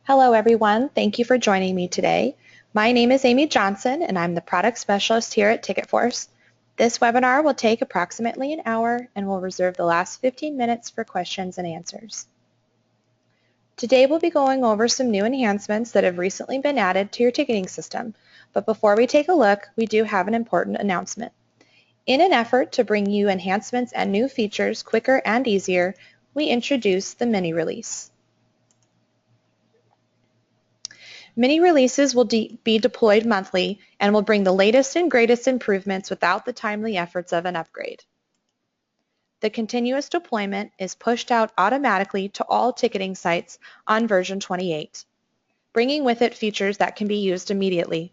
Hello everyone, thank you for joining me today. My name is Amy Johnson and I'm the Product Specialist here at TicketForce. This webinar will take approximately an hour and we'll reserve the last 15 minutes for questions and answers. Today we'll be going over some new enhancements that have recently been added to your ticketing system, but before we take a look, we do have an important announcement. In an effort to bring you enhancements and new features quicker and easier, we introduce the mini release. Mini releases will be deployed monthly and will bring the latest and greatest improvements without the timely efforts of an upgrade. The continuous deployment is pushed out automatically to all ticketing sites on version 28, bringing with it features that can be used immediately.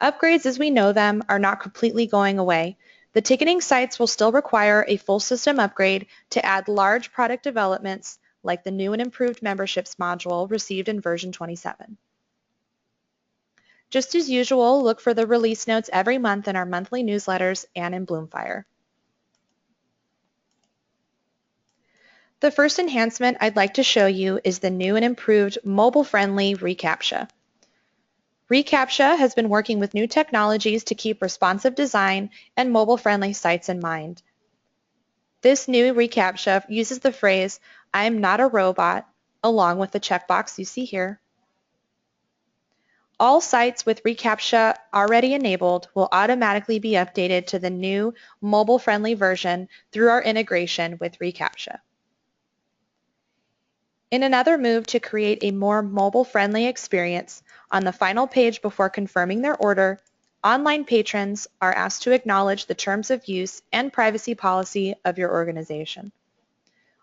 Upgrades as we know them are not completely going away. The ticketing sites will still require a full system upgrade to add large product developments like the new and improved memberships module received in version 27. Just as usual, look for the release notes every month in our monthly newsletters and in Bloomfire. The first enhancement I'd like to show you is the new and improved mobile-friendly ReCAPTCHA. ReCAPTCHA has been working with new technologies to keep responsive design and mobile-friendly sites in mind. This new ReCAPTCHA uses the phrase, "I am not a robot," along with the checkbox you see here. All sites with ReCAPTCHA already enabled will automatically be updated to the new mobile-friendly version through our integration with ReCAPTCHA. In another move to create a more mobile-friendly experience, on the final page before confirming their order, online patrons are asked to acknowledge the terms of use and privacy policy of your organization.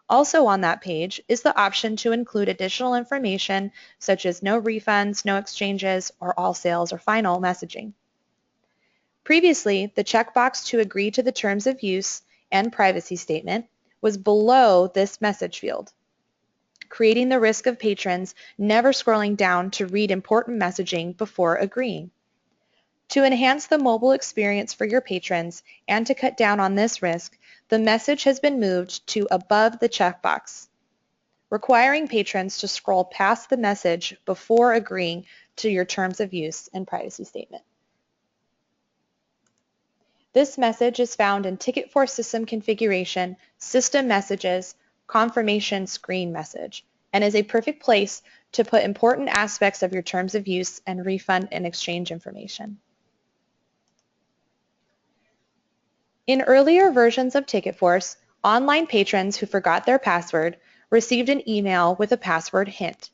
Also on that page is the option to include additional information such as no refunds, no exchanges, or all sales or final messaging. Previously, the checkbox to agree to the terms of use and privacy statement was below this message field, creating the risk of patrons never scrolling down to read important messaging before agreeing. To enhance the mobile experience for your patrons and to cut down on this risk, the message has been moved to above the checkbox, requiring patrons to scroll past the message before agreeing to your terms of use and privacy statement. This message is found in TicketForce System Configuration, System Messages, Confirmation Screen Message, and is a perfect place to put important aspects of your terms of use and refund and exchange information. In earlier versions of TicketForce, online patrons who forgot their password received an email with a password hint.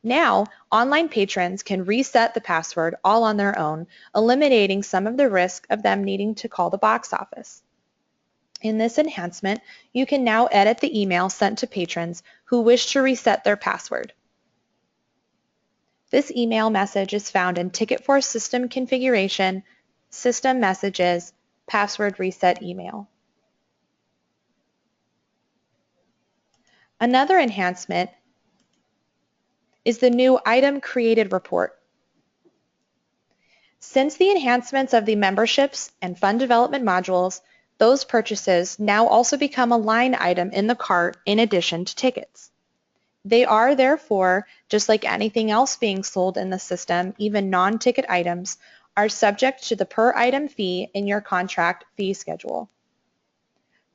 Now, online patrons can reset the password all on their own, eliminating some of the risk of them needing to call the box office. In this enhancement, you can now edit the email sent to patrons who wish to reset their password. This email message is found in TicketForce System Configuration, System Messages, Password Reset Email. Another enhancement is the new Item Created report. Since the enhancements of the memberships and fund development modules, those purchases now also become a line item in the cart in addition to tickets. They are therefore, just like anything else being sold in the system, even non-ticket items, are subject to the per item fee in your contract fee schedule.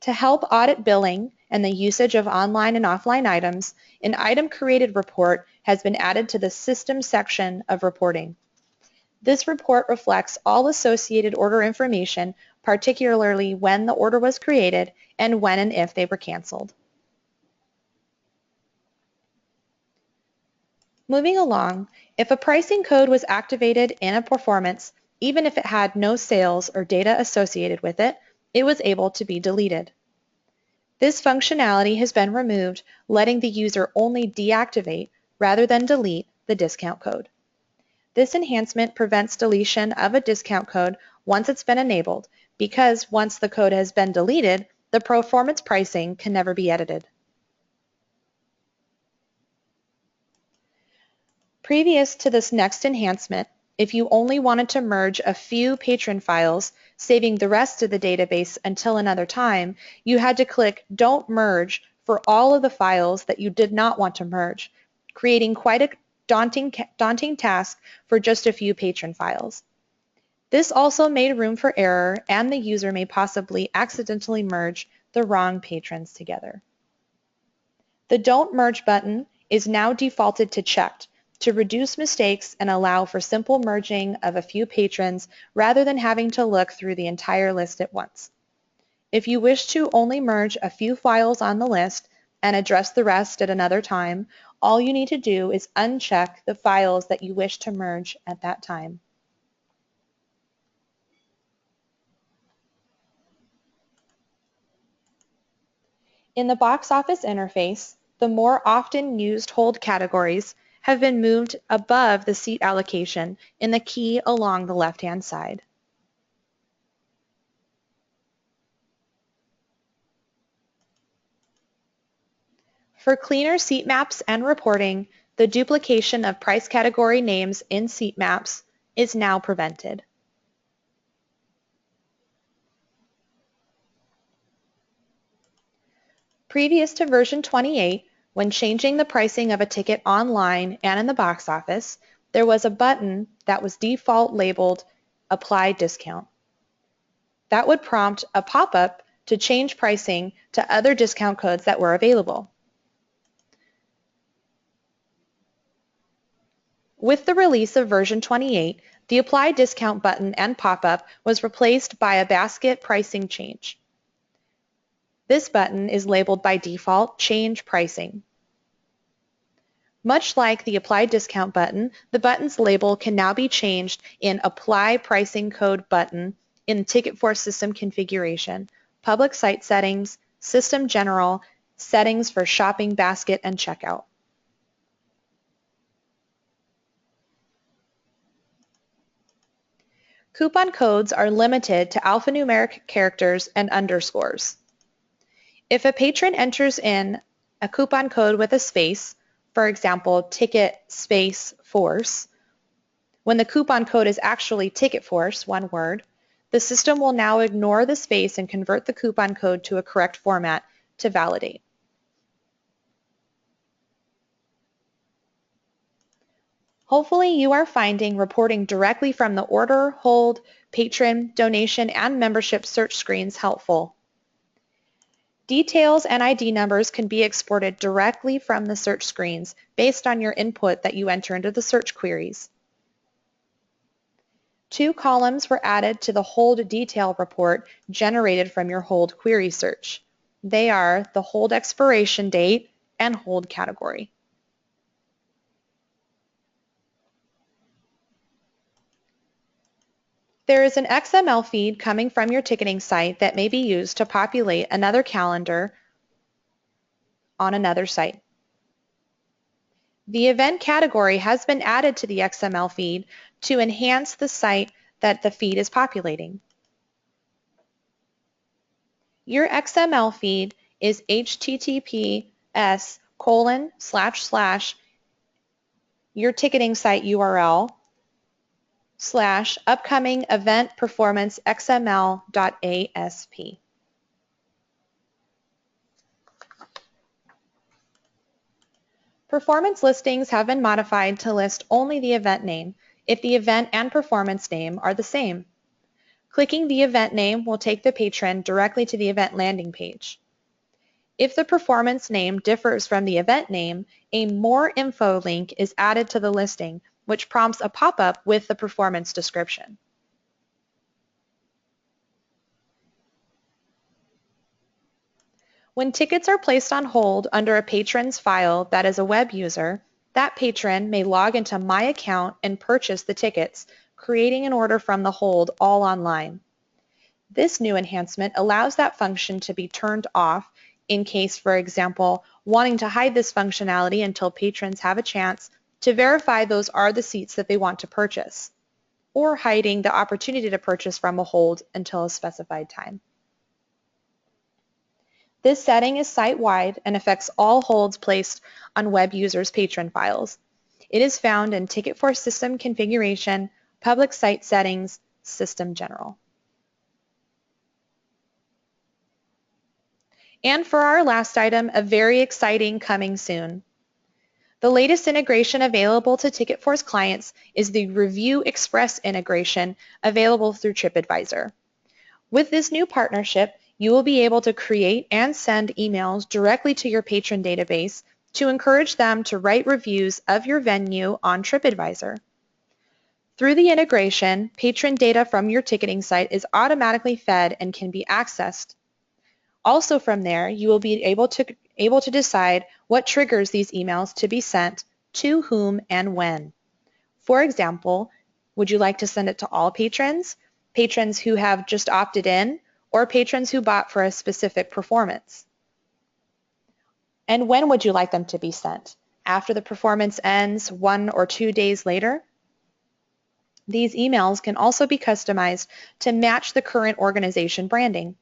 To help audit billing and the usage of online and offline items, an Item Created report has been added to the System section of reporting. This report reflects all associated order information, particularly when the order was created and when and if they were canceled. Moving along, if a pricing code was activated in a performance, even if it had no sales or data associated with it, it was able to be deleted. This functionality has been removed, letting the user only deactivate rather than delete the discount code. This enhancement prevents deletion of a discount code once it's been enabled, because once the code has been deleted, the performance pricing can never be edited. Previous to this next enhancement, if you only wanted to merge a few patron files, saving the rest of the database until another time, you had to click Don't Merge for all of the files that you did not want to merge. creating quite a daunting task for just a few patron files. This also made room for error, and the user may possibly accidentally merge the wrong patrons together. The Don't Merge button is now defaulted to checked to reduce mistakes and allow for simple merging of a few patrons rather than having to look through the entire list at once. If you wish to only merge a few files on the list and address the rest at another time, all you need to do is uncheck the files that you wish to merge at that time. In the box office interface, the more often used hold categories have been moved above the seat allocation in the key along the left-hand side. For cleaner seat maps and reporting, the duplication of price category names in seat maps is now prevented. Previous to version 28, when changing the pricing of a ticket online and in the box office, there was a button that was default labeled Apply Discount. That would prompt a pop-up to change pricing to other discount codes that were available. With the release of version 28, the Apply Discount button and pop-up was replaced by a basket pricing change. This button is labeled by default Change Pricing. Much like the Apply Discount button, the button's label can now be changed in Apply Pricing Code button in Ticketforce System Configuration, Public Site Settings, System General, Settings for Shopping Basket and Checkout. Coupon codes are limited to alphanumeric characters and underscores. If a patron enters in a coupon code with a space, for example, ticket space force, when the coupon code is actually ticket force, one word, the system will now ignore the space and convert the coupon code to a correct format to validate. Hopefully you are finding reporting directly from the order, hold, patron, donation, and membership search screens helpful. Details and ID numbers can be exported directly from the search screens based on your input that you enter into the search queries. 2 columns were added to the hold detail report generated from your hold query search. They are the hold expiration date and hold category. There is an XML feed coming from your ticketing site that may be used to populate another calendar on another site. The event category has been added to the XML feed to enhance the site that the feed is populating. Your XML feed is https:// your ticketing site URL / upcoming event performance xml.asp. Performance listings have been modified to list only the event name if the event and performance name are the same. Clicking the event name will take the patron directly to the event landing page. If the performance name differs from the event name, a More Info link is added to the listing, which prompts a pop-up with the performance description. When tickets are placed on hold under a patron's file that is a web user, that patron may log into My Account and purchase the tickets, creating an order from the hold all online. This new enhancement allows that function to be turned off in case, for example, wanting to hide this functionality until patrons have a chance to verify those are the seats that they want to purchase, or hiding the opportunity to purchase from a hold until a specified time. This setting is site-wide and affects all holds placed on web users' patron files. It is found in Ticketforce System Configuration, Public Site Settings, System General. And for our last item, a very exciting coming soon. The latest integration available to Ticketforce clients is the Review Express integration available through TripAdvisor. With this new partnership, you will be able to create and send emails directly to your patron database to encourage them to write reviews of your venue on TripAdvisor. Through the integration, patron data from your ticketing site is automatically fed and can be accessed. Also from there, you will be able to decide what triggers these emails to be sent, to whom, and when. For example, would you like to send it to all patrons, patrons who have just opted in, or patrons who bought for a specific performance? And when would you like them to be sent? After the performance ends, 1 or 2 days later? These emails can also be customized to match the current organization branding.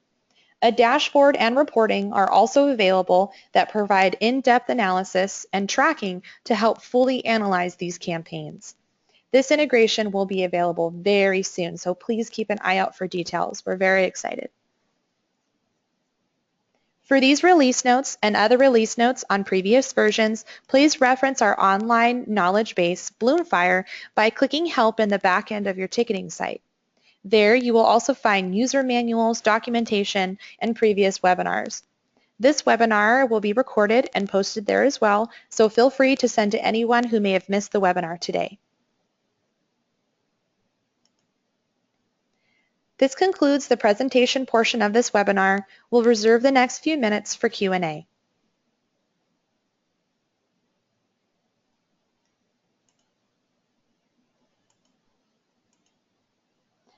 A dashboard and reporting are also available that provide in-depth analysis and tracking to help fully analyze these campaigns. This integration will be available very soon, so please keep an eye out for details. We're very excited. For these release notes and other release notes on previous versions, please reference our online knowledge base, Bloomfire, by clicking Help in the back end of your ticketing site. There you will also find user manuals, documentation, and previous webinars. This webinar will be recorded and posted there as well, so feel free to send to anyone who may have missed the webinar today. This concludes the presentation portion of this webinar. We'll reserve the next few minutes for Q&A.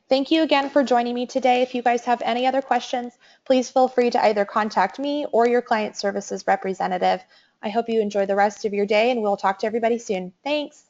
Thank you again for joining me today. If you guys have any other questions, please feel free to either contact me or your client services representative. I hope you enjoy the rest of your day, and we'll talk to everybody soon. Thanks.